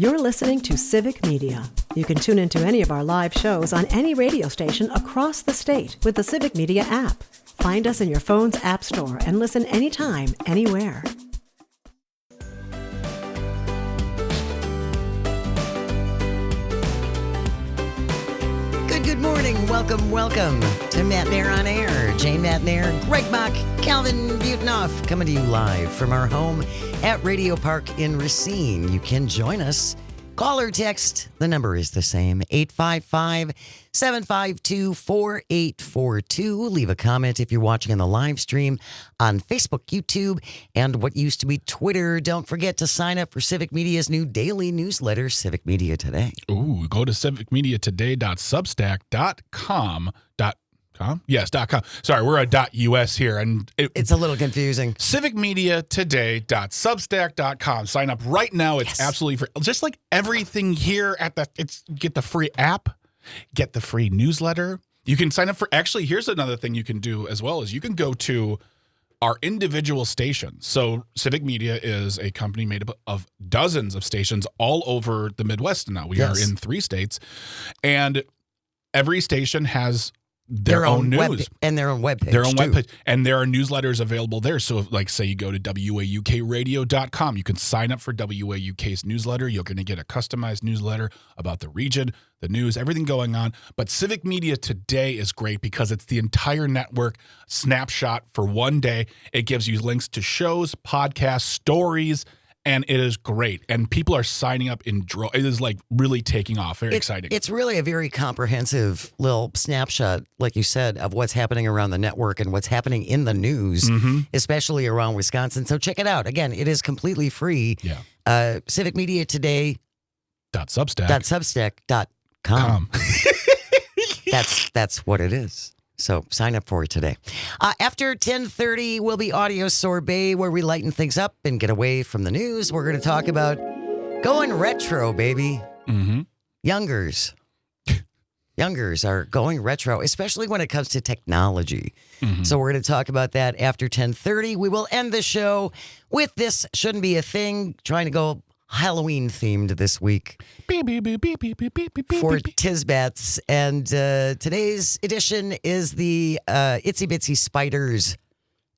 You're listening to Civic Media. You can tune into any of our live shows on any radio station across the state with the Civic Media app. Find us in your phone's app store and listen anytime, anywhere. Good morning. Welcome to Matt Nair on Air. Jane Matt Nair, Greg Bach, Calvin Butenoff, coming to you live from our home at Radio Park in Racine. You can join us. Call or text. The number is the same, 855-752-4842. Leave a comment if you're watching on the live stream on Facebook, YouTube, and what used to be Twitter. Don't forget to sign up for Civic Media's new daily newsletter, Civic Media Today. Ooh, go to civicmediatoday.substack.com. Yes, .com. Sorry, we're a .us here. And it's a little confusing. civicmediatoday.substack.com. Sign up right now. It's absolutely free. Just like everything here get the free app, get the free newsletter. You can sign up for, actually, here's another thing you can do as well, is you can go to our individual stations. So Civic Media is a company made up of dozens of stations all over the Midwest now. We are in 3 states. And every station has their own news and their own webpage. Webpage. And there are newsletters available there. So if, like, say you go to WAUKradio.com, you can sign up for WAUK's newsletter. You're going to get a customized newsletter about the region, the news, everything going on. But Civic Media Today is great because it's the entire network snapshot for one day. It gives you links to shows, podcasts, stories, and it is great. And people are signing up in droves. It is like really taking off. Very exciting. It's really a very comprehensive little snapshot, like you said, of what's happening around the network and what's happening in the news, especially around Wisconsin. So check it out. Again, it is completely free. Yeah. Civic Media Today. .substack.com. That's what it is. So sign up for it today. After 10:30 will be Audio Sorbet, where we lighten things up and get away from the news. We're going to talk about going retro, baby. Youngers are going retro, especially when it comes to technology. So we're going to talk about that after 10:30. We will end the show with This Shouldn't Be a Thing, trying to go Halloween themed this week for Tisbats. And today's edition is the Itsy Bitsy Spiders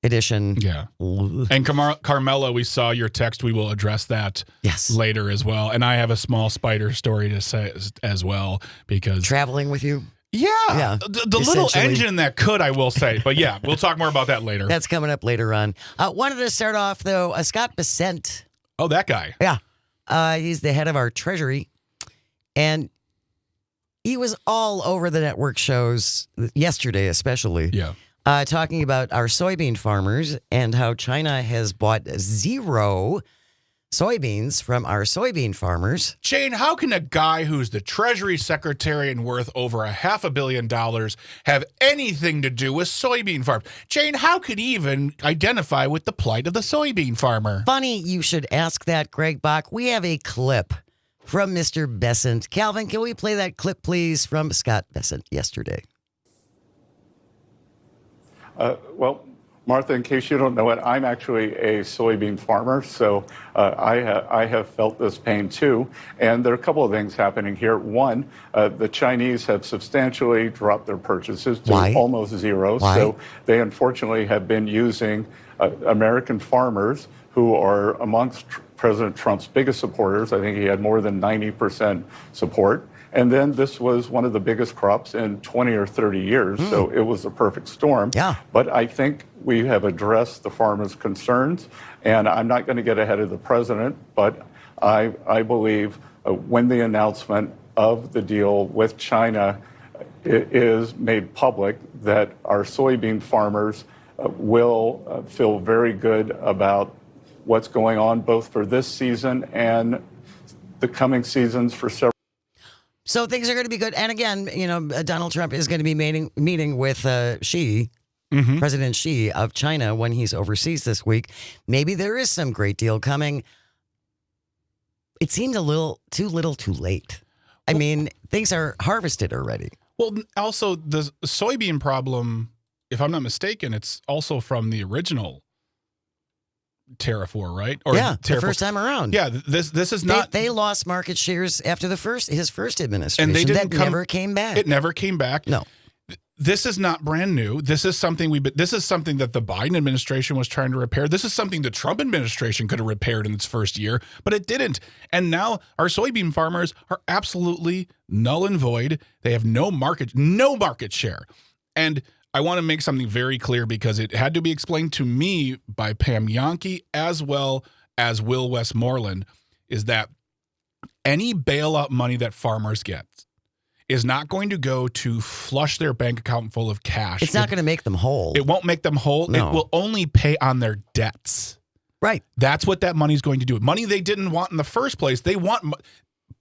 edition. Yeah. And Carmela, we saw your text. We will address that later as well. And I have a small spider story to say as well, because traveling with you. Yeah. The little engine that could, I will say. But yeah, we'll talk more about that later. That's coming up later on. Wanted to start off, though, Scott Bessent. Oh, that guy. Yeah. He's the head of our treasury, and he was all over the network shows yesterday, especially. Yeah. Talking about our soybean farmers and how China has bought 0 soybeans from our soybean farmers. Jane, how can a guy who's the Treasury Secretary and worth over $500 million have anything to do with soybean farms? Jane, how could he even identify with the plight of the soybean farmer? Funny you should ask that, Greg Bach. We have a clip from Mr. Bessent. Calvin, can we play that clip, please, from Scott Bessent yesterday? Well, Martha, in case you don't know it, I'm actually a soybean farmer, so I have felt this pain too. And there are a couple of things happening here. One, the Chinese have substantially dropped their purchases to almost 0. Why? So they unfortunately have been using American farmers who are amongst President Trump's biggest supporters. I think he had more than 90% support. And then this was one of the biggest crops in 20 or 30 years, so it was a perfect storm. Yeah. But I think we have addressed the farmers' concerns, and I'm not going to get ahead of the president, but I believe when the announcement of the deal with China is made public, that our soybean farmers will feel very good about what's going on, both for this season and the coming seasons for several. So things are going to be good. And again, you know, Donald Trump is going to be meeting with President Xi of China when he's overseas this week. Maybe there is some great deal coming. It seems a little too late. I mean, things are harvested already. Well, also the soybean problem, if I'm not mistaken, it's also from the original tariff war, right? Or Yeah, the tariff first time around. Yeah, this is not. They lost market shares after his first administration. And they didn't never came back. It never came back. No. This is not brand new. This is something This is something that the Biden administration was trying to repair. This is something the Trump administration could have repaired in its first year, but it didn't. And now our soybean farmers are absolutely null and void. They have no market share. And I want to make something very clear because it had to be explained to me by Pam Yonke as well as Will Westmoreland, is that any bailout money that farmers get is not going to go to flush their bank account full of cash. It's not going to make them whole. It won't make them whole. No. It will only pay on their debts. Right. That's what that money's going to do. Money they didn't want in the first place.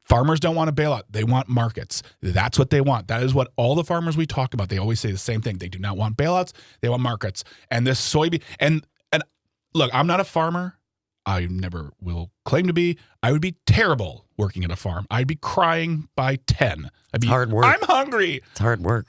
Farmers don't want a bailout. They want markets. That's what they want. That is what all the farmers we talk about, they always say the same thing. They do not want bailouts. They want markets. And this soybean, and look, I'm not a farmer. I never will claim to be. I would be terrible working at a farm. I'd be crying by 10. I'd be hard work. I'm hungry. It's hard work.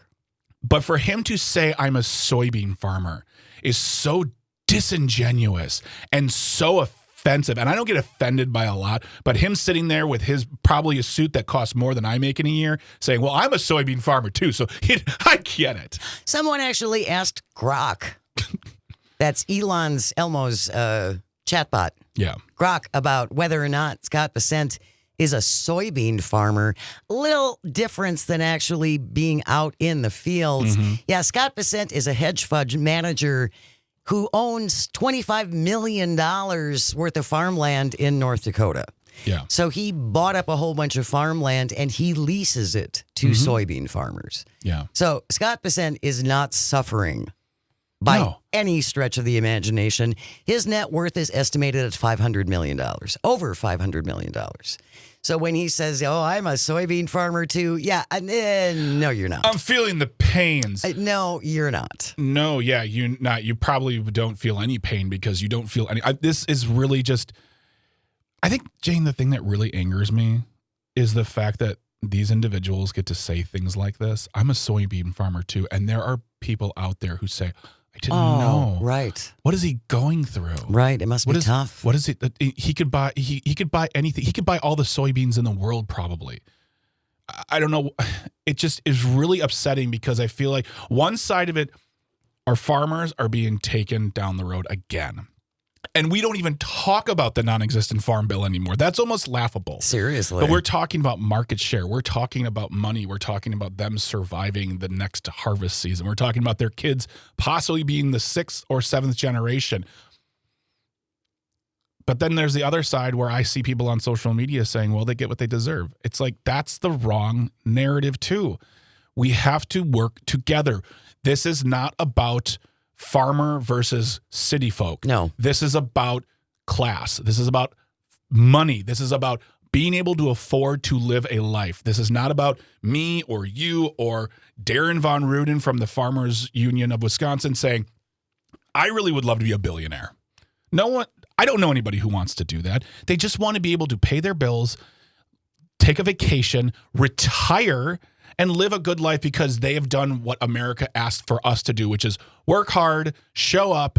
But for him to say I'm a soybean farmer is so disingenuous and so offensive. And I don't get offended by a lot, but him sitting there with probably a suit that costs more than I make in a year saying, well, I'm a soybean farmer too. So I get it. Someone actually asked Grok. That's Elon's chatbot. Yeah. Grok, about whether or not Scott Bessent is a soybean farmer. Little difference than actually being out in the fields. Mm-hmm. Yeah, Scott Bessent is a hedge fund manager who owns $25 million worth of farmland in North Dakota. Yeah. So he bought up a whole bunch of farmland and he leases it to soybean farmers. Yeah. So Scott Bessent is not suffering by any stretch of the imagination. His net worth is estimated at $500 million, over $500 million. So when he says, oh, I'm a soybean farmer too, yeah, no, you're not. I'm feeling the pains. No, you're not. No, yeah, you're not. You probably don't feel any pain because you don't feel any. This is really just, I think, Jane, the thing that really angers me is the fact that these individuals get to say things like this. I'm a soybean farmer too. And there are people out there who say, I didn't know. Right. What is he going through? Right. It must be tough. What is it? He could buy. He could buy anything. He could buy all the soybeans in the world, probably. I don't know. It just is really upsetting because I feel like one side of it, our farmers are being taken down the road again. And we don't even talk about the non-existent farm bill anymore. That's almost laughable. Seriously. But we're talking about market share. We're talking about money. We're talking about them surviving the next harvest season. We're talking about their kids possibly being the 6th or 7th generation. But then there's the other side where I see people on social media saying, well, they get what they deserve. It's like, that's the wrong narrative too. We have to work together. This is not about farmer versus city folk. No. This is about class. This is about money. This is about being able to afford to live a life. This is not about me or you or Darren Von Ruden from the Farmers Union of Wisconsin saying, I really would love to be a billionaire. No one, I don't know anybody who wants to do that. They just want to be able to pay their bills, take a vacation, retire, and live a good life because they have done what America asked for us to do, which is work hard, show up,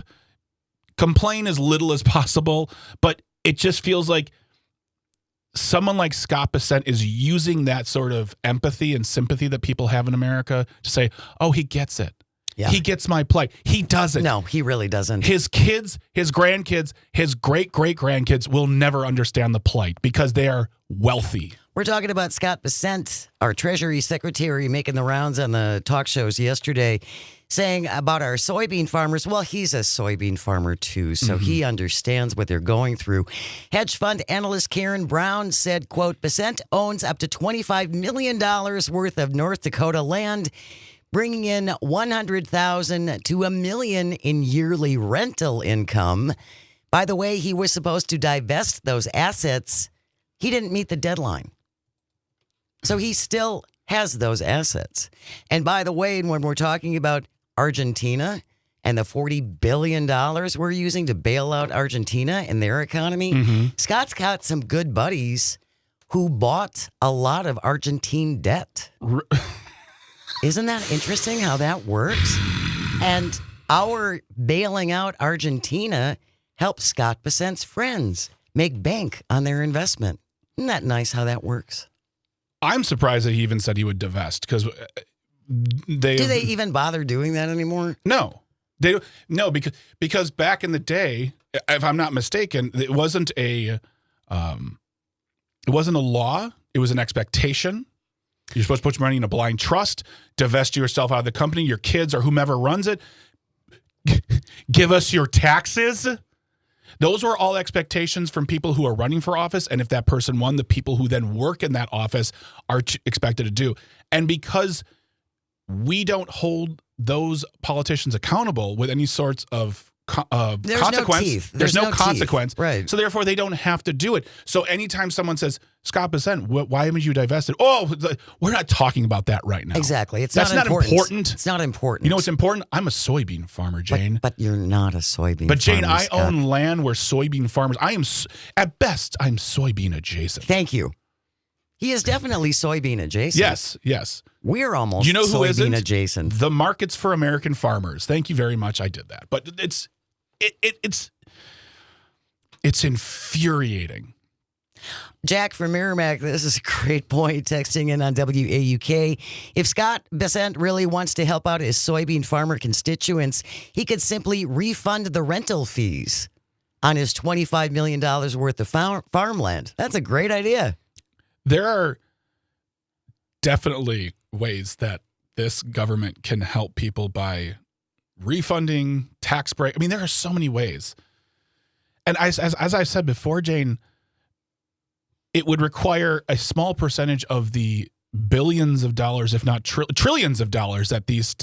complain as little as possible. But it just feels like someone like Scott Bessent is using that sort of empathy and sympathy that people have in America to say, oh, he gets it. Yeah. He gets my plight. He doesn't. No, he really doesn't. His kids, his grandkids, his great-great-grandkids will never understand the plight because they are wealthy. We're talking about Scott Bessent, our Treasury Secretary, making the rounds on the talk shows yesterday, saying about our soybean farmers. Well, he's a soybean farmer too, so he understands what they're going through. Hedge fund analyst Karen Brown said, quote, Bessent owns up to $25 million worth of North Dakota land, bringing in $100,000 to $1 million in yearly rental income. By the way, he was supposed to divest those assets. He didn't meet the deadline. So he still has those assets. And by the way, when we're talking about Argentina and the $40 billion we're using to bail out Argentina and their economy, Scott's got some good buddies who bought a lot of Argentine debt. Isn't that interesting how that works? And our bailing out Argentina help Scott Bessent's friends make bank on their investment. Isn't that nice how that works? I'm surprised that he even said he would divest because Do they even bother doing that anymore? No, because back in the day, if I'm not mistaken, it wasn't a law. It was an expectation. You're supposed to put your money in a blind trust, divest yourself out of the company, your kids or whomever runs it. Give us your taxes. Those were all expectations from people who are running for office. And if that person won, the people who then work in that office are expected to do. And because we don't hold those politicians accountable with any sorts of consequence. There's no consequence. Right. So therefore, they don't have to do it. So anytime someone says, Scott Bessent, why haven't you divested? Oh, we're not talking about that right now. Exactly. That's not important. It's not important. You know what's important? I'm a soybean farmer, Jane. But you're not a soybean farmer. But Jane, I Scott. own land where soybean farmers, at best, I'm soybean adjacent. Thank you. He is definitely soybean adjacent. Yes. We're almost you know who soybean isn't? adjacent. The markets for American farmers. Thank you very much. I did that. But it's infuriating. Jack from Merrimack, this is a great point, texting in on WAUK. If Scott Bessent really wants to help out his soybean farmer constituents, he could simply refund the rental fees on his $25 million worth of farmland. That's a great idea. There are definitely ways that this government can help people by refunding, tax break. I mean, there are so many ways. And as I said before, Jane, it would require a small percentage of the billions of dollars, if not trillions of dollars that these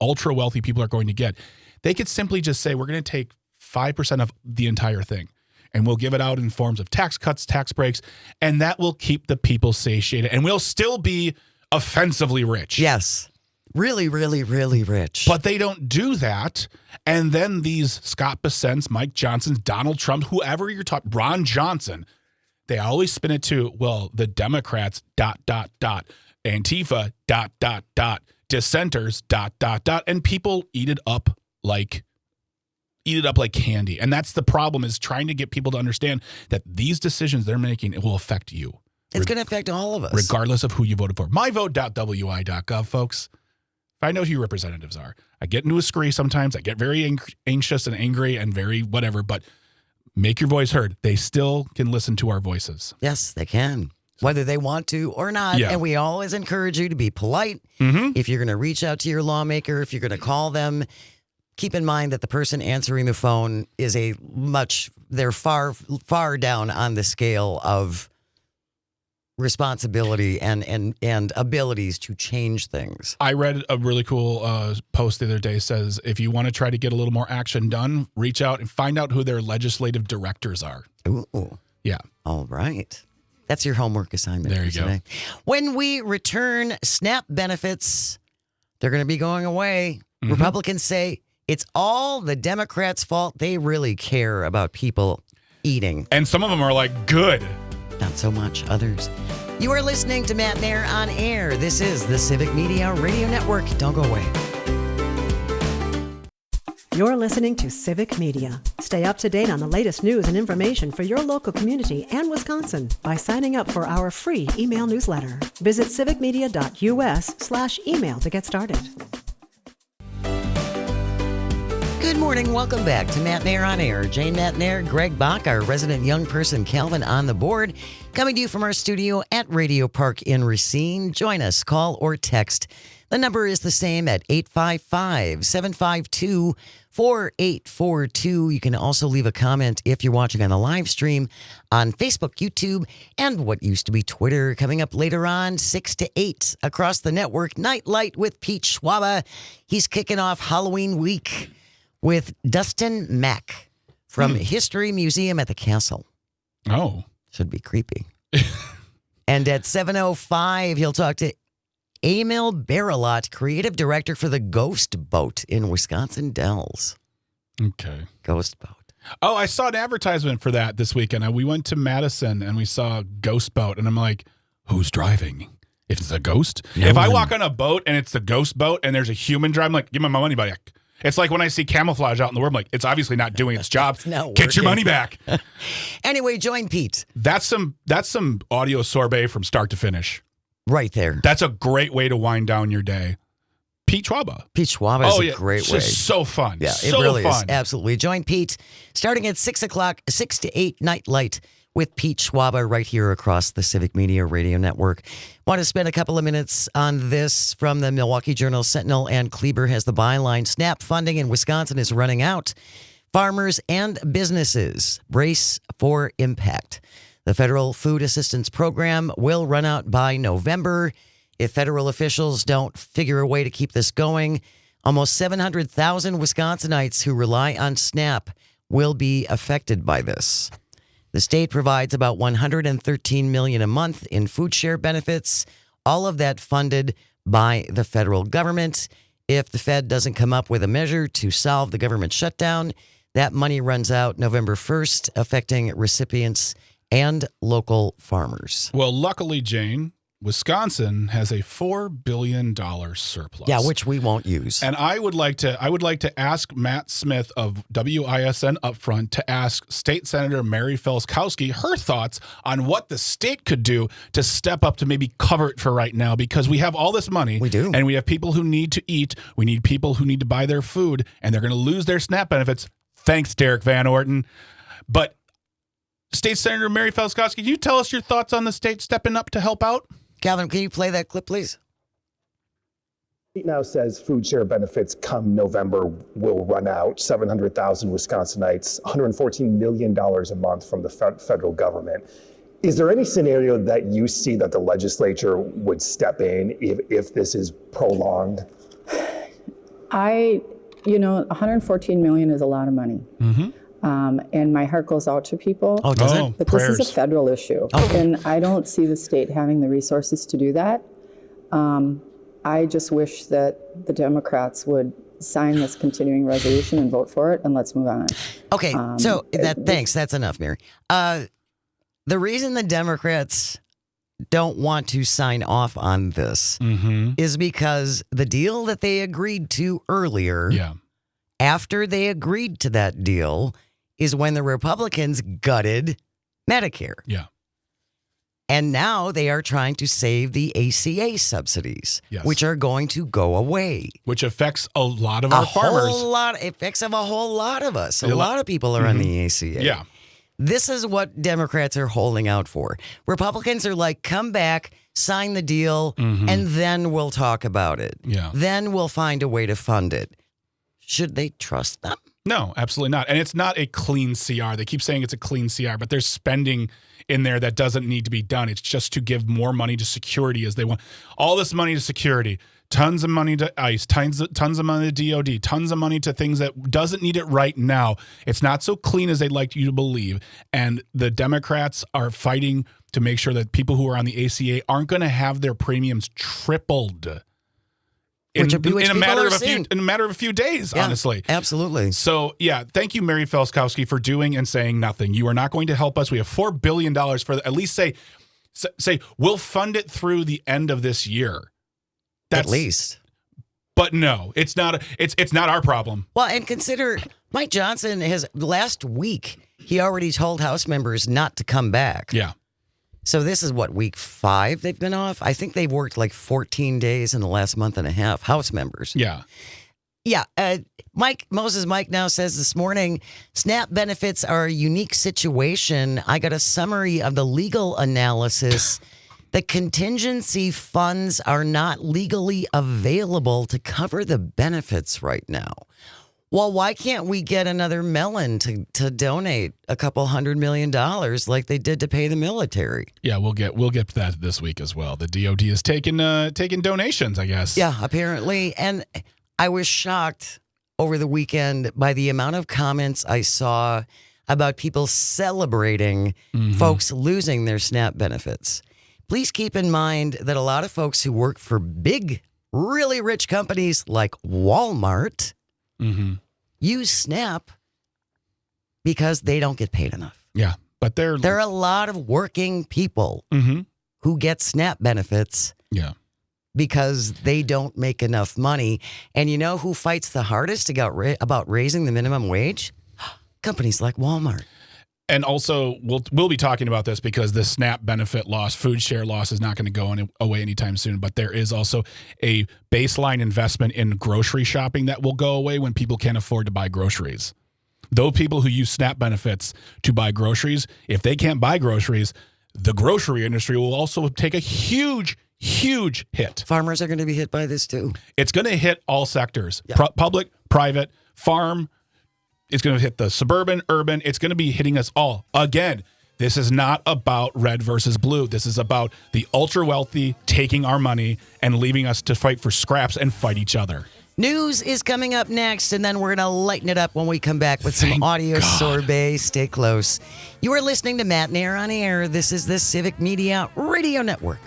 ultra wealthy people are going to get. They could simply just say, we're going to take 5% of the entire thing, and we'll give it out in forms of tax cuts, tax breaks, and that will keep the people satiated, and we'll still be offensively rich. Yes. Really, really, really rich. But they don't do that. And then these Scott Bessents, Mike Johnsons, Donald Trump, whoever you're talking, Ron Johnson, they always spin it to, well, the Democrats, ... Antifa, ... dissenters, ... and people eat it up like candy. And that's the problem, is trying to get people to understand that these decisions they're making, it will affect you. It's going to affect all of us. Regardless of who you voted for. myvote.wi.gov, folks. If I know who your representatives are, I get into a scree sometimes. I get very anxious and angry and very whatever, but make your voice heard. They still can listen to our voices. Yes, they can, whether they want to or not. Yeah. And we always encourage you to be polite. Mm-hmm. If you're going to reach out to your lawmaker, if you're going to call them, keep in mind that the person answering the phone is they're far, far down on the scale of responsibility and abilities to change things. I read a really cool post the other day, says if you want to try to get a little more action done, reach out and find out who their legislative directors are. Ooh. Yeah. All right. That's your homework assignment There for you go. today. When we return, SNAP benefits, they're going to be going away. Mm-hmm. Republicans say it's all the Democrats' fault. They really care about people eating. And some of them are like, good. Not so much others. You are listening to Matt Nair on Air. This is the Civic Media Radio Network. Don't go away. You're listening to Civic Media. Stay up to date on the latest news and information for your local community and Wisconsin by signing up for our free email newsletter. Visit civicmedia.us/email to get started. Good morning. Welcome back to Matt Nair on Air. Jane Matt Nair, Greg Bach, our resident young person, Calvin, on the board. Coming to you from our studio at Radio Park in Racine. Join us, call or text. The number is the same at 855-752-4842. You can also leave a comment if you're watching on the live stream on Facebook, YouTube, and what used to be Twitter. Coming up later on, 6 to 8 across the network. Nightlight with Pete Schwaba. He's kicking off Halloween week with Dustin Mack from History Museum at the Castle. Oh. Should be creepy. And at 7:05, he'll talk to Emil Barilot, creative director for the Ghost Boat in Wisconsin Dells. Okay. Ghost Boat. Oh, I saw an advertisement for that this weekend. We went to Madison and we saw Ghost Boat, and I'm like, who's driving? If it's a ghost? No if I one. walk on a boat and it's the Ghost Boat and there's a human driving, I'm like, give me my money back. It's like when I see camouflage out in the world, I'm like, it's obviously not doing its job. not Get your working. money back. Anyway, join Pete That's some audio sorbet from start to finish. right there. That's a great way to wind down your day. Pete Schwaba. Pete Schwab is a great It's way. just so fun. Yeah, so it really fun. is. Absolutely. Join Pete starting at 6 o'clock, 6 to 8 Nightlight with Pete Schwaba right here across the Civic Media Radio Network. Want to spend a couple of minutes on this from the Milwaukee Journal Sentinel, and Kleber has the byline. SNAP funding in Wisconsin is running out. Farmers and businesses brace for impact. The federal food assistance program will run out by November. If federal officials don't figure a way to keep this going, almost 700,000 Wisconsinites who rely on SNAP will be affected by this. The state provides about $113 million a month in food share benefits, all of that funded by the federal government. If the Fed doesn't come up with a measure to solve the government shutdown, that money runs out November 1st, affecting recipients and local farmers. Well, luckily, Jane, Wisconsin has a $4 billion surplus. Yeah, which we won't use. And I would like to ask Matt Smith of WISN Upfront to ask State Senator Mary Felskowski her thoughts on what the state could do to step up to maybe cover it for right now, because we have all this money. We do. And we have people who need to eat. We need people who need to buy their food, and they're going to lose their SNAP benefits. Thanks, Derek Van Orten. But State Senator Mary Felskowski, can you tell us your thoughts on the state stepping up to help out? Calvin, can you play that clip, please? It now says food share benefits come November will run out. 700,000 Wisconsinites, $114 million a month from the federal government. Is there any scenario that you see that the legislature would step in if this is prolonged? $114 million is a lot of money. Mm-hmm. And my heart goes out to people. Oh, does it? But prayers. this is a federal issue. Okay. And I don't see the state having the resources to do that. I just wish that the Democrats would sign this continuing resolution and vote for it, and let's move on. Okay, thanks. That's enough, Mary. The reason the Democrats don't want to sign off on this is because the deal that they agreed to earlier, after they agreed to that deal, is when the Republicans gutted Medicare. Yeah. And now they are trying to save the ACA subsidies, Yes. which are going to go away. Which affects a lot of our farmers. It affects a whole lot of us. A Yeah. lot of people are on the ACA. Yeah. This is what Democrats are holding out for. Republicans are like, come back, sign the deal, and then we'll talk about it. Yeah. Then we'll find a way to fund it. Should they trust them? No, absolutely not. And it's not a clean CR. They keep saying it's a clean CR, but there's spending in there that doesn't need to be done. It's just to give more money to security as they want. All this money to security, tons of money to ICE, tons of money to DOD, tons of money to things that doesn't need it right now. It's not so clean as they'd like you to believe. And the Democrats are fighting to make sure that people who are on the ACA aren't going to have their premiums tripled. In a matter of a few days, Yeah, honestly. Absolutely. So, yeah, thank you, Mary Felskowski, for doing and saying nothing. You are not going to help us. We have $4 billion for at least say we'll fund it through the end of this year. At least. But no, it's not. It's not our problem. Well, and consider Mike Johnson last week, he already told House members not to come back. Yeah. So this is what, week 5 they've been off? I think they've worked like 14 days in the last month and a half, House members. Yeah. Yeah. Mike now says this morning, SNAP benefits are a unique situation. I got a summary of the legal analysis. The contingency funds are not legally available to cover the benefits right now. Well, why can't we get another Mellon to donate a couple $100 million like they did to pay the military? Yeah, we'll get that this week as well. The DOD is taking donations, I guess. Yeah, apparently. And I was shocked over the weekend by the amount of comments I saw about people celebrating folks losing their SNAP benefits. Please keep in mind that a lot of folks who work for big, really rich companies like Walmart use SNAP because they don't get paid enough. Yeah, but There are a lot of working people who get SNAP benefits. Yeah. because they don't make enough money. And you know who fights the hardest about raising the minimum wage? Companies like Walmart. And also, we'll be talking about this because the SNAP benefit loss, food share loss is not going to go away anytime soon. But there is also a baseline investment in grocery shopping that will go away when people can't afford to buy groceries. Those people who use SNAP benefits to buy groceries, if they can't buy groceries, the grocery industry will also take a huge hit. Farmers are going to be hit by this too. It's going to hit all sectors, Yeah. Public, private, farm. It's going to hit the suburban, urban. It's going to be hitting us all. Again, this is not about red versus blue. This is about the ultra wealthy taking our money and leaving us to fight for scraps and fight each other. News is coming up next, and then we're going to lighten it up when we come back with some Thank audio God. sorbet. Stay close. You are listening to Matt and Air on Air. This is the Civic Media Radio Network.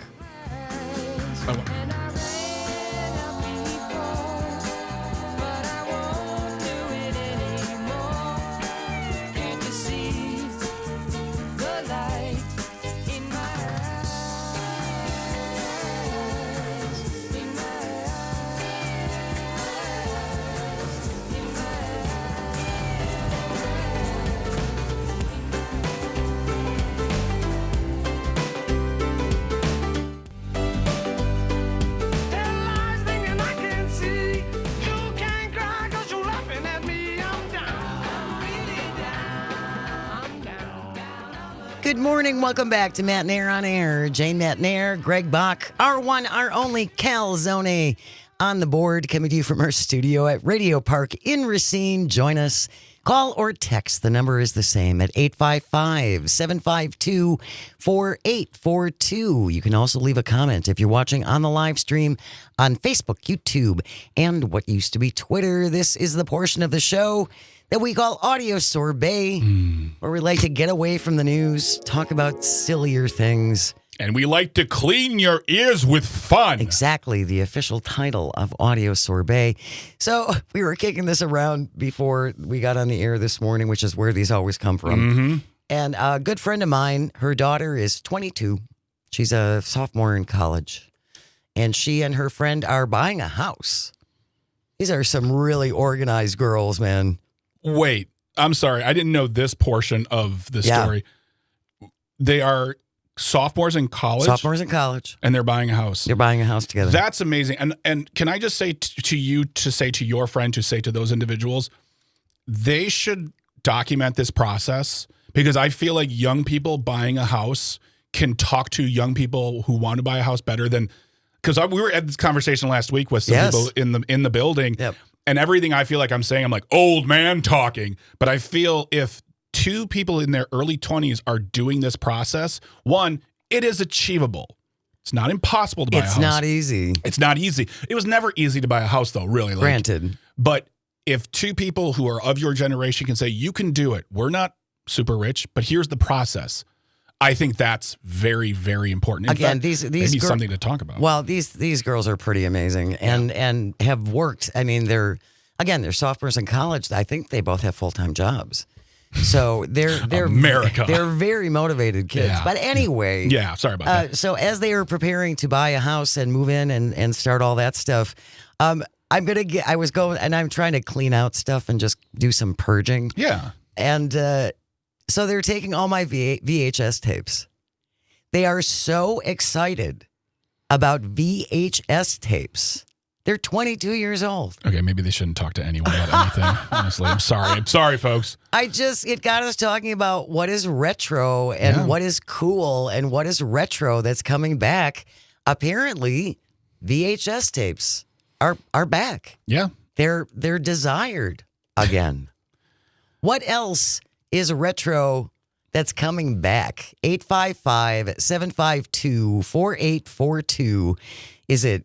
Good morning. Welcome back to Matt and Air on Air. Jane Matt and Air, Greg Bach, our one, our only Calzone on the board, coming to you from our studio at Radio Park in Racine. Join us. Call or text. The number is the same at 855-752-4842. You can also leave a comment if you're watching on the live stream on Facebook, YouTube, and what used to be Twitter. This is the portion of the show that we call Audio Sorbet, where we like to get away from the news, talk about sillier things. And we like to clean your ears with fun. Exactly, the official title of Audio Sorbet. So we were kicking this around before we got on the air this morning, which is where these always come from. And a good friend of mine, her daughter is 22. She's a sophomore in college. And she and her friend are buying a house. These are some really organized girls, man. Wait, I'm sorry. I didn't know this portion of the story. They are sophomores in college. Sophomores in college. And they're buying a house. They're buying a house together. That's amazing. And can I just say to you, to say to your friend, to say to those individuals, they should document this process, because I feel like young people buying a house can talk to young people who want to buy a house better than, because we were at this conversation last week with some people in the building. Yep. And everything I feel like I'm saying, I'm like old man talking. But I feel if two people in their early 20s are doing this process, one, it is achievable. It's not impossible to buy a house. It's not easy. It's not easy. It was never easy to buy a house, though, really. Granted. But if two people who are of your generation can say, you can do it. We're not super rich, but here's the process. I think that's very, very important. In Again, fact, these maybe something to talk about. Well, these girls are pretty amazing and have worked. I mean, they're sophomores in college. I think they both have full-time jobs. So they're America. They're very motivated kids. Yeah. But anyway, sorry about that. So as they are preparing to buy a house and move in and start all that stuff, I'm trying to clean out stuff and just do some purging. Yeah. And so they're taking all my VHS tapes. They are so excited about VHS tapes. They're 22 years old. Okay, maybe they shouldn't talk to anyone about anything. Honestly, I'm sorry. I'm sorry, folks. It got us talking about what is retro and what is cool and what is retro that's coming back. Apparently, VHS tapes are back. Yeah. They're desired again. What else is retro that's coming back? 855-752-4842. Is it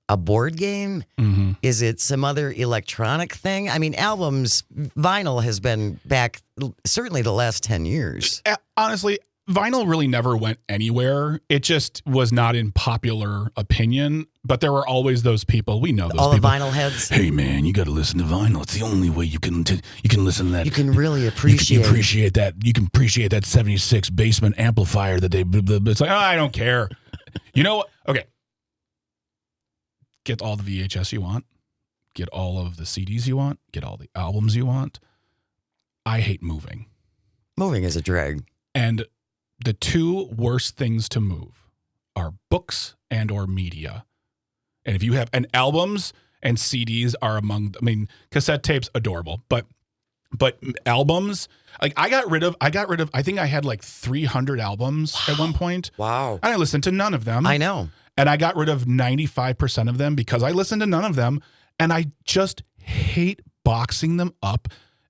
a board game? Mm-hmm. Is it some other electronic thing? I mean, vinyl has been back certainly the last 10 years. Honestly, vinyl really never went anywhere. It just was not in popular opinion. But there were always those people. We know those All people. the vinyl heads. Hey man, you got to listen to vinyl. It's the only way you can listen to that. You can really appreciate. You appreciate that. You can appreciate that 76 basement amplifier that they. It's like, I don't care. You know what? Okay. get all the VHS you want, get all of the CDs you want, get all the albums you want. I hate moving. Moving is a drag. And the two worst things to move are books and or media. And if you have, and albums and CDs are among, I mean, cassette tapes, adorable, but albums, like I got rid of, I think I had like 300 albums at one point. Wow. And I listened to none of them. I know. And I got rid of 95% of them because I listened to none of them. And I just hate boxing them up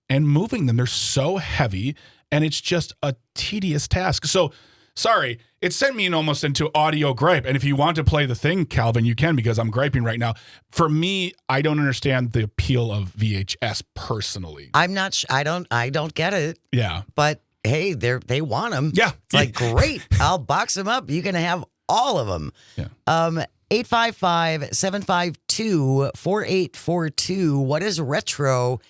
and moving them. They're so heavy and it's just a tedious task. So, sorry, it sent me almost into audio gripe. And if you want to play the thing, Calvin, you can, because I'm griping right now. For me, I don't understand the appeal of VHS personally. I'm not. I don't get it. Yeah. But hey, they want them. Yeah. It's like, great. I'll box them up. You can have all of them. Yeah. 855-752-4842. What is retro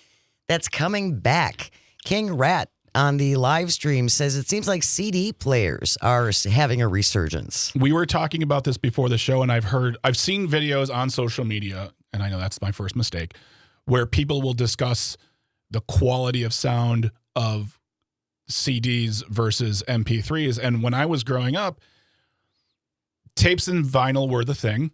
that's coming back? King Rat on the live stream says it seems like CD players are having a resurgence. We were talking about this before the show, and I've seen videos on social media, and I know that's my first mistake, where people will discuss the quality of sound of CDs versus MP3s. And when I was growing up, tapes and vinyl were the thing,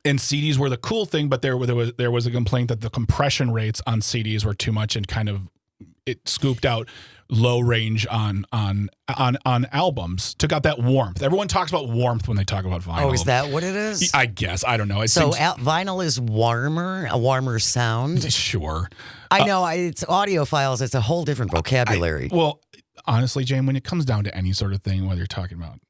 and CDs were the cool thing, but there was a complaint that the compression rates on CDs were too much and kind of it scooped out low range on albums, took out that warmth. Everyone talks about warmth when they talk about vinyl. Oh, is that what it is? I guess. I don't know. Vinyl is warmer, a warmer sound. Sure. I know. It's audiophiles. It's a whole different vocabulary. Well, honestly, Jane, when it comes down to any sort of thing, whether you're talking about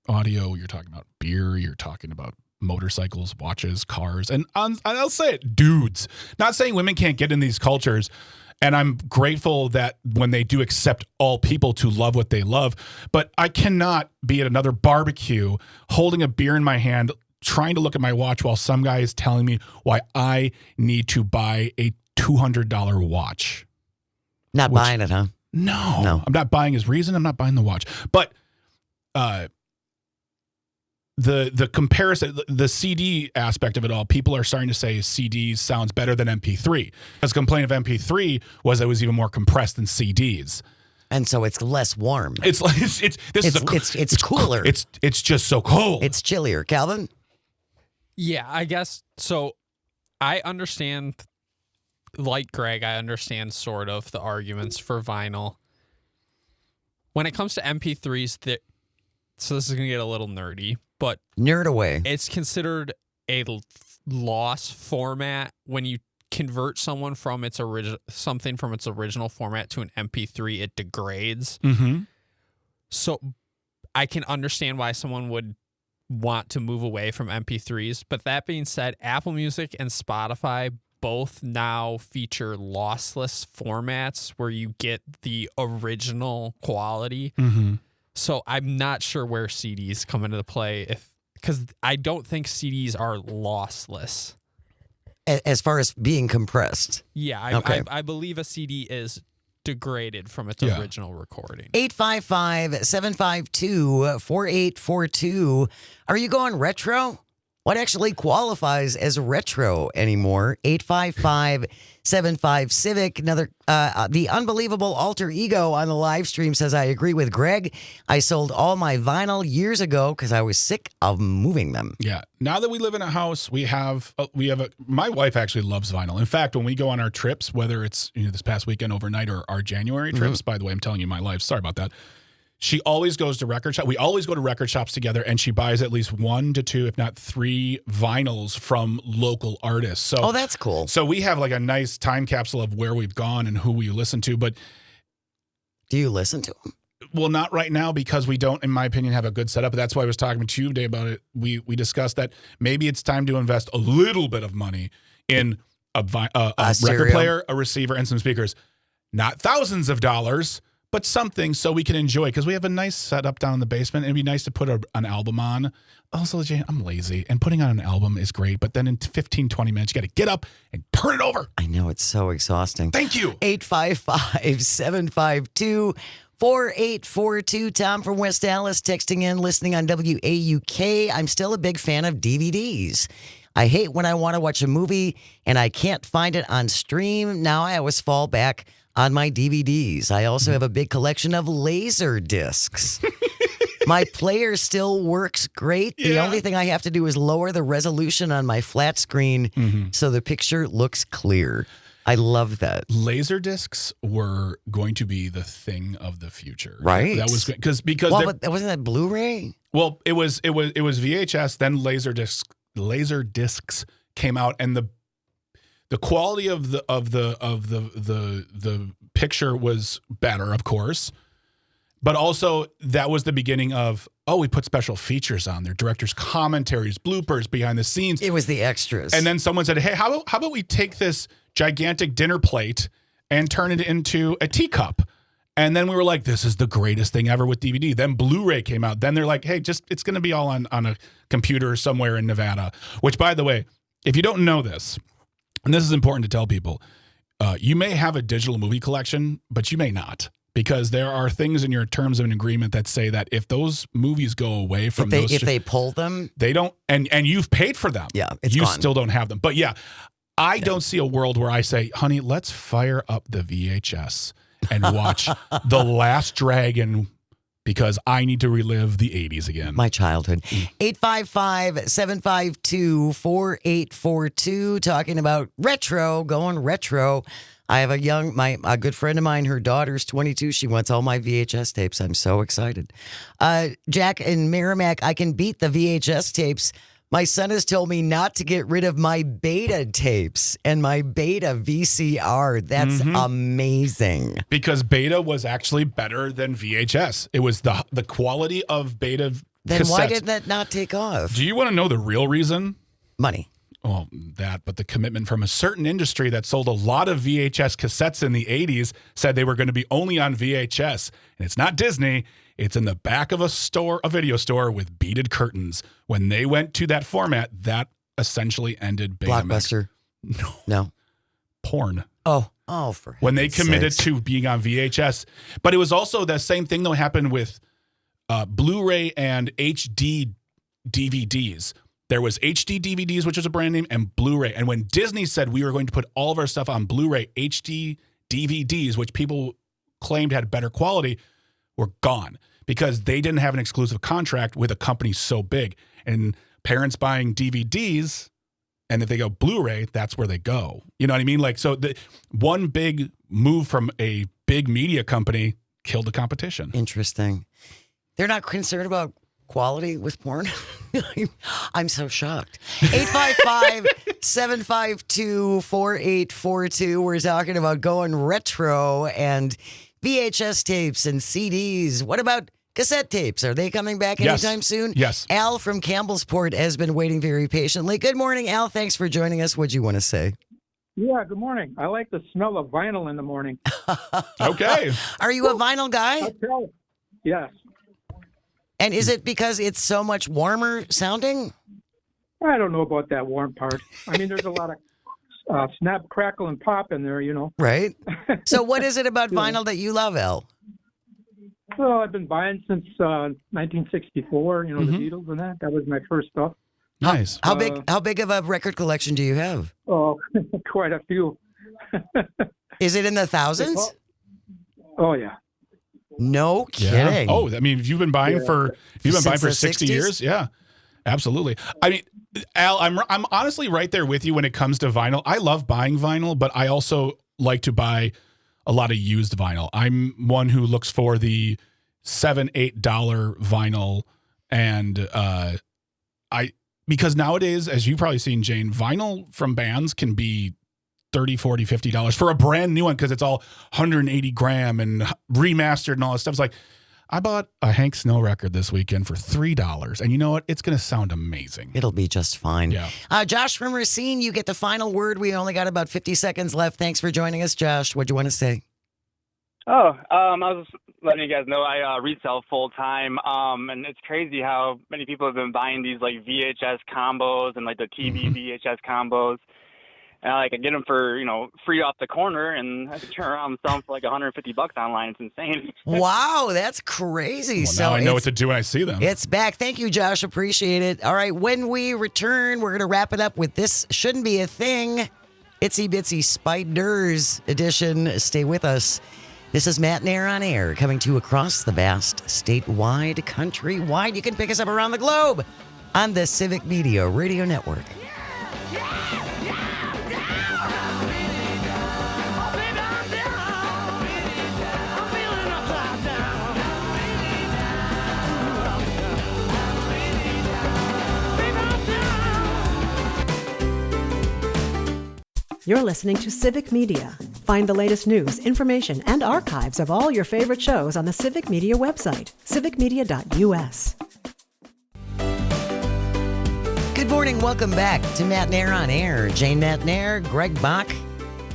audio, you're talking about beer, you're talking about motorcycles, watches, cars, and I'll say it, dudes. Not saying women can't get in these cultures. And I'm grateful that when they do accept all people to love what they love, but I cannot be at another barbecue holding a beer in my hand, trying to look at my watch while some guy is telling me why I need to buy a $200 watch. Not buying it, huh? No. I'm not buying his reason. I'm not buying the watch. But the comparison, the CD aspect of it all, people are starting to say CD sounds better than MP3. Because complaint of MP3 was it was even more compressed than CDs. And so it's less warm. It's cooler. It's just so cold. It's chillier. Calvin? Yeah, I guess so. I understand, like Greg, I understand sort of the arguments for vinyl. When it comes to MP3s, so this is going to get a little nerdy, but nerd away. It's considered a loss format when you convert something from its original format to an MP3. It degrades. Mm-hmm. So I can understand why someone would want to move away from MP3s. But that being said, Apple Music and Spotify both now feature lossless formats where you get the original quality. Mm-hmm. So I'm not sure where CDs come into play, because I don't think CDs are lossless. As far as being compressed. Yeah, Okay. I believe a CD is degraded from its original recording. 855-752-4842. Are you going retro? What actually qualifies as retro anymore? 855-75-CIVIC. Another, the unbelievable alter ego on the live stream says, I agree with Greg. I sold all my vinyl years ago because I was sick of moving them. Yeah. Now that we live in a house, my wife actually loves vinyl. In fact, when we go on our trips, whether it's this past weekend overnight or our January trips, by the way, I'm telling you my life. Sorry about that. She always goes to record shop. We always go to record shops together, and she buys at least 1 to 2, if not 3 vinyls from local artists. So, that's cool. So we have like a nice time capsule of where we've gone and who we listen to. But do you listen to them? Well, not right now because we don't, in my opinion, have a good setup. That's why I was talking to you today about it. We discussed that maybe it's time to invest a little bit of money in a record player, a receiver, and some speakers. Not thousands of dollars, but something so we can enjoy, because we have a nice setup down in the basement. It'd be nice to put an album on. Also, Jane, I'm lazy, and putting on an album is great, but then in 15, 20 minutes, you got to get up and turn it over. I know, it's so exhausting. Thank you. 855-752-4842. Tom from West Dallas texting in, listening on WAUK. I'm still a big fan of DVDs. I hate when I want to watch a movie and I can't find it on stream. Now I always fall back on my DVDs. I also have a big collection of laser discs. My player still works great. The only thing I have to do is lower the resolution on my flat screen so the picture looks clear. I love that. Laser discs were going to be the thing of the future, right? That was because but wasn't that Blu-ray? Well, it was VHS. Then laser discs came out, and the quality of the picture was better, of course. But also, that was the beginning of, we put special features on there, director's commentaries, bloopers, behind the scenes. It was the extras. And then someone said, hey, how about we take this gigantic dinner plate and turn it into a teacup? And then we were like, this is the greatest thing ever with DVD. Then Blu-ray came out. Then they're like, hey, it's going to be all on a computer somewhere in Nevada. Which, by the way, if you don't know this, and this is important to tell people, you may have a digital movie collection, but you may not. Because there are things in your terms of an agreement that say that if those movies go away from if they pull them, they don't, and you've paid for them, it's you gone. Still don't have them. But I don't see a world where I say, honey, let's fire up the VHS and watch The Last Dragon because I need to relive the 80s again. My childhood. 855-752-4842, talking about going retro. I have a good friend of mine, her daughter's 22. She wants all my VHS tapes. I'm so excited. Jack in Merrimack, I can beat the VHS tapes. My son has told me not to get rid of my beta tapes and my beta VCR. That's amazing. Because beta was actually better than VHS. It was the quality of beta Then cassettes. why did that not take off? Do you want to know the real reason? Money. Well, but the commitment from a certain industry that sold a lot of VHS cassettes in the 80s said they were going to be only on VHS. And it's not Disney. It's in the back of a video store with beaded curtains. When they went to that format, that essentially ended Betamax. Blockbuster. No. Porn. Oh, for when they committed sakes. to being on VHS. But it was also the same thing that happened with Blu-ray and HD DVDs. There was HD DVDs, which is a brand name, and Blu-ray. And when Disney said we were going to put all of our stuff on Blu-ray, HD DVDs, which people claimed had better quality, were gone because they didn't have an exclusive contract with a company so big. And parents buying DVDs, and if they go Blu-ray, that's where they go. You know what I mean? Like, so the one big move from a big media company killed the competition. Interesting. They're not concerned about quality with porn? I'm so shocked. 855-752-4842. We're talking about going retro and VHS tapes and CDs. What about cassette tapes? Are they coming back anytime soon? Yes. Al from Campbellsport has been waiting very patiently. Good morning, Al. Thanks for joining us. What'd you want to say? Yeah, good morning. I like the smell of vinyl in the morning. Okay. Are you a vinyl guy? Yes. And is it because it's so much warmer sounding? I don't know about that warm part. I mean, there's a lot of snap, crackle, and pop in there, you know. Right. So what is it about vinyl that you love, Al? Well, I've been buying since 1964, you know, the Beatles and that. That was my first stuff. Nice. How big of a record collection do you have? Oh, quite a few. Is it in the thousands? Oh, yeah. No kidding. Yeah. Oh, I mean, if you've been buying for 60 60s? years, yeah, absolutely. I mean, Al, I'm honestly right there with you when it comes to vinyl. I love buying vinyl, but I also like to buy a lot of used vinyl. I'm one who looks for the $7-8 vinyl, and because nowadays, as you've probably seen, Jane, vinyl from bands can be $30, $40, $50 for a brand new one because it's all 180 gram and remastered and all this stuff. It's like, I bought a Hank Snow record this weekend for $3, and you know what? It's going to sound amazing. It'll be just fine. Yeah. Josh from Racine, you get the final word. We only got about 50 seconds left. Thanks for joining us, Josh. What'd you want to say? I was just letting you guys know I resell full time, and it's crazy how many people have been buying these like VHS combos and like the TV VHS combos. And I could get them for, free off the corner, and I could turn around and sell them for like $150 online. It's insane. Wow, that's crazy. Well, So now I know what to do when I see them. It's back. Thank you, Josh. Appreciate it. All right, when we return, we're going to wrap it up with This Shouldn't Be a Thing. Itsy Bitsy Spiders edition. Stay with us. This is Matt Nair on Air, coming to you across the vast, statewide, countrywide. You can pick us up around the globe on the Civic Media Radio Network. You're listening to Civic Media. Find the latest news, information, and archives of all your favorite shows on the Civic Media website, civicmedia.us. Good morning. Welcome back to Matt Nair on Air. Jane Matt Nair, Greg Bach,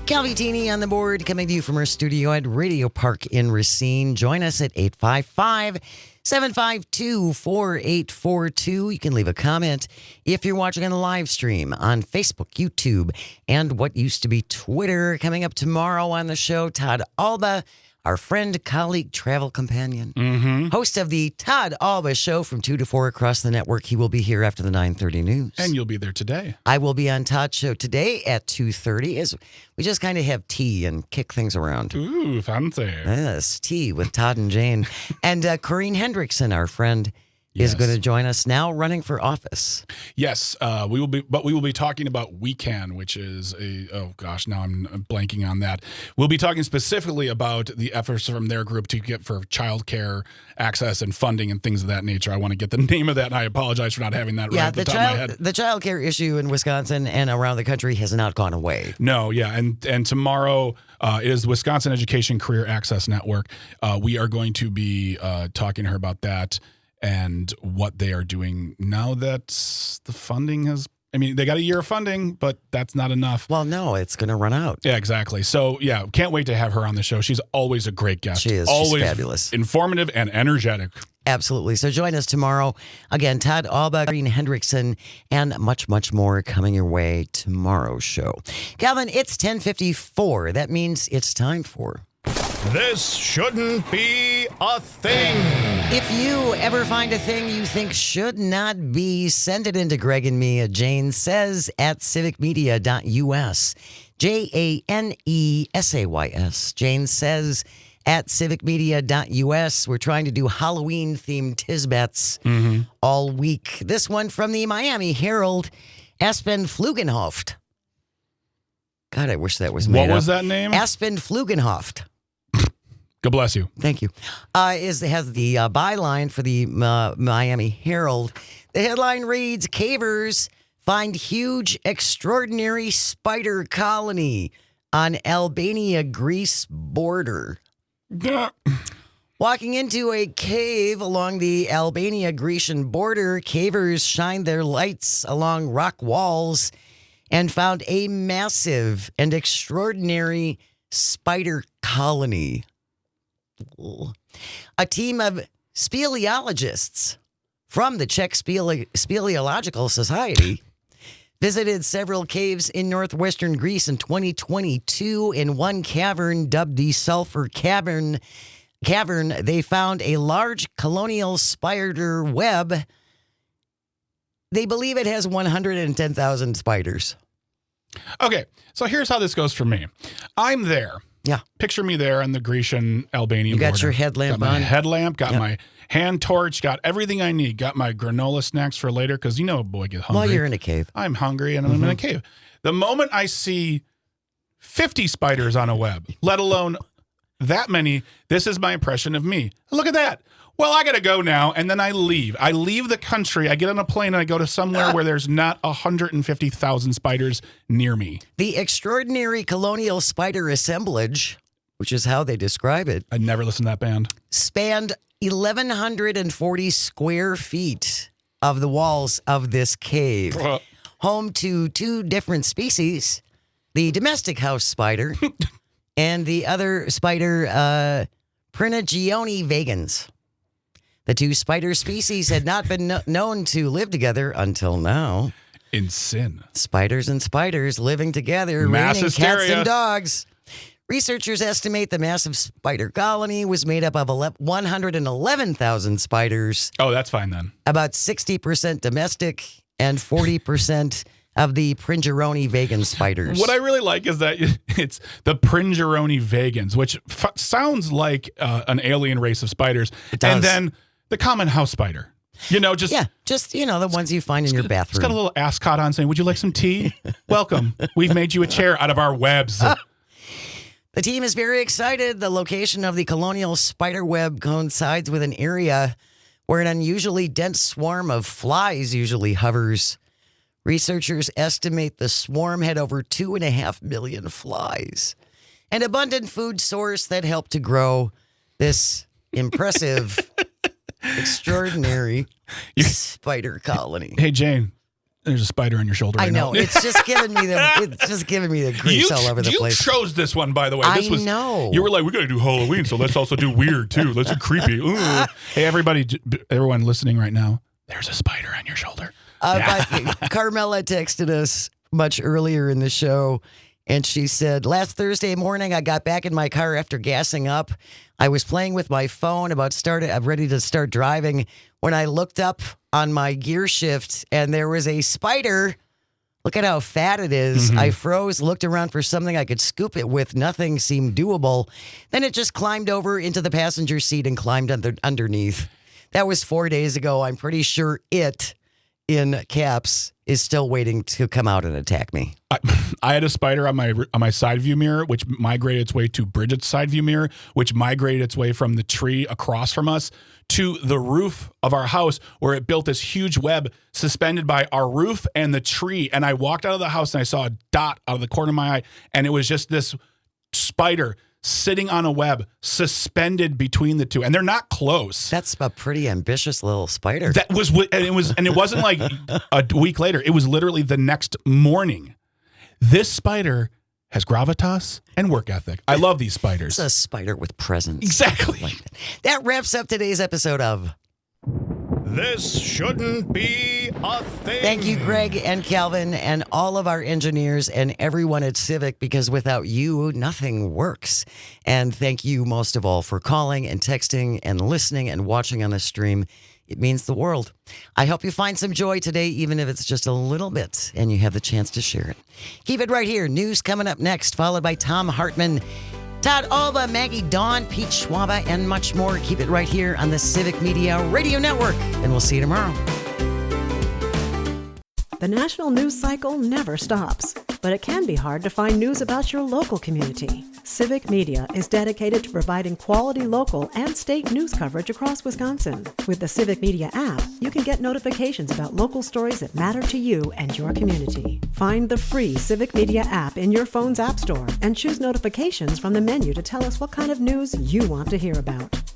Calvitini on the board, coming to you from our studio at Radio Park in Racine. Join us at 855-752-4842. You can leave a comment if you're watching on the live stream on Facebook, YouTube, and what used to be Twitter. Coming up tomorrow on the show, Todd Alba, our friend, colleague, travel companion, host of the Todd Alba Show from 2 to 4 across the network. He will be here after the 9:30 news. And you'll be there today. I will be on Todd's show today at 2:30 as we just kind of have tea and kick things around. Ooh, fancy. Yes, tea with Todd and Jane. And Corrine Hendrickson, our friend, is going to join us now running for office. Yes, we will be talking about WeCan, which is now I'm blanking on that. We'll be talking specifically about the efforts from their group to get for childcare access and funding and things of that nature. I want to get the name of that, and I apologize for not having that right at the top of my head. The childcare issue in Wisconsin and around the country has not gone away. No, yeah, and tomorrow is the Wisconsin Education Career Access Network. We are going to be talking to her about that and what they are doing now that the funding has, they got a year of funding, but that's not enough. Well, no, it's going to run out. Yeah, exactly. So, yeah, can't wait to have her on the show. She's always a great guest. She is. Always She's fabulous. Informative and energetic. Absolutely. So join us tomorrow. Again, Todd Alba, Corrine Hendrickson, and much, much more coming your way tomorrow's show. Calvin, it's 10:54. That means it's time for... This shouldn't be a thing. If you ever find a thing you think should not be, send it into Greg and me at Jane Says at civicmedia.us. JANESAYS. Jane Says at civicmedia.us. We're trying to do Halloween-themed Tisbets all week. This one from the Miami Herald, Aspen Flugenhoft. God, I wish that was made up. What was that name? Aspen Flugenhoft. God bless you. Thank you. Has the byline for the Miami Herald. The headline reads, Cavers find huge, extraordinary spider colony on Albania-Greece border. Walking into a cave along the Albania-Grecian border, cavers shined their lights along rock walls and found a massive and extraordinary spider colony. A team of speleologists from the Czech Speleological Society visited several caves in northwestern Greece in 2022. In one cavern, dubbed the Sulfur Cavern, they found a large colonial spider web. They believe it has 110,000 spiders. Okay, so here's how this goes for me. I'm there. Yeah. Picture me there on the Grecian-Albanian border. You got your headlamp got my on? Headlamp, got my hand torch, got everything I need. Got my granola snacks for later because a boy gets hungry. Well, you're in a cave. I'm hungry and I'm in a cave. The moment I see 50 spiders on a web, let alone that many, this is my impression of me. Look at that. Well, I got to go now. And then I leave. I leave the country. I get on a plane and I go to somewhere where there's not 150,000 spiders near me. The extraordinary colonial spider assemblage, which is how they describe it. I'd never listened to that band. Spanned 1,140 square feet of the walls of this cave. Home to two different species, the domestic house spider and the other spider, Prinagione vagans. The two spider species had not been known to live together until now. In sin. Spiders and spiders living together, Mass raining hysteria. cats and dogs. Researchers estimate the massive spider colony was made up of 111,000 spiders. Oh, that's fine then. About 60% domestic and 40% of the Pringeroni vegan spiders. What I really like is that it's the Pringeroni vegans, which sounds like an alien race of spiders. It does. And then the common house spider. You know, just the ones you find in your bathroom. It's got a little ascot on saying, "Would you like some tea? Welcome. We've made you a chair out of our webs." The team is very excited. The location of the colonial spider web coincides with an area where an unusually dense swarm of flies usually hovers. Researchers estimate the swarm had over 2.5 million flies, an abundant food source that helped to grow this impressive, extraordinary spider colony. Hey, Jane, there's a spider on your shoulder. I know. It's just giving me the creeps all over the place. You chose this one, by the way. I know. You were like, we got to do Halloween, so let's also do weird too. Let's do creepy. Ooh. Hey, everyone listening right now, there's a spider on your shoulder. But Carmela texted us much earlier in the show, and she said, last Thursday morning, I got back in my car after gassing up. I was playing with my phone I'm ready to start driving when I looked up on my gear shift, and there was a spider. Look at how fat it is. Mm-hmm. I froze, looked around for something I could scoop it with. Nothing seemed doable. Then it just climbed over into the passenger seat and climbed underneath. That was 4 days ago. I'm pretty sure it, in caps, is still waiting to come out and attack me. I had a spider on my side view mirror, which migrated its way to Bridget's side view mirror, which migrated its way from the tree across from us to the roof of our house, where it built this huge web suspended by our roof and the tree. And I walked out of the house and I saw a dot out of the corner of my eye, and it was just this spider sitting on a web suspended between the two, and they're not close. That's a pretty ambitious little spider. That was, and it wasn't like a week later. It was literally the next morning. This spider has gravitas and work ethic. I love these spiders. It's a spider with presence. Exactly. Like that wraps up today's episode of This Shouldn't Be a Thing. Thank you, Greg and Calvin, and all of our engineers and everyone at Civic, because without you, nothing works. And thank you most of all for calling and texting and listening and watching on the stream. It means the world. I hope you find some joy today, even if it's just a little bit, and you have the chance to share it. Keep it right here. News coming up next, followed by Tom Hartman, Todd Alba, Maggie Dawn, Pete Schwaba, and much more. Keep it right here on the Civic Media Radio Network, and we'll see you tomorrow. The national news cycle never stops, but it can be hard to find news about your local community. Civic Media is dedicated to providing quality local and state news coverage across Wisconsin. With the Civic Media app, you can get notifications about local stories that matter to you and your community. Find the free Civic Media app in your phone's app store and choose notifications from the menu to tell us what kind of news you want to hear about.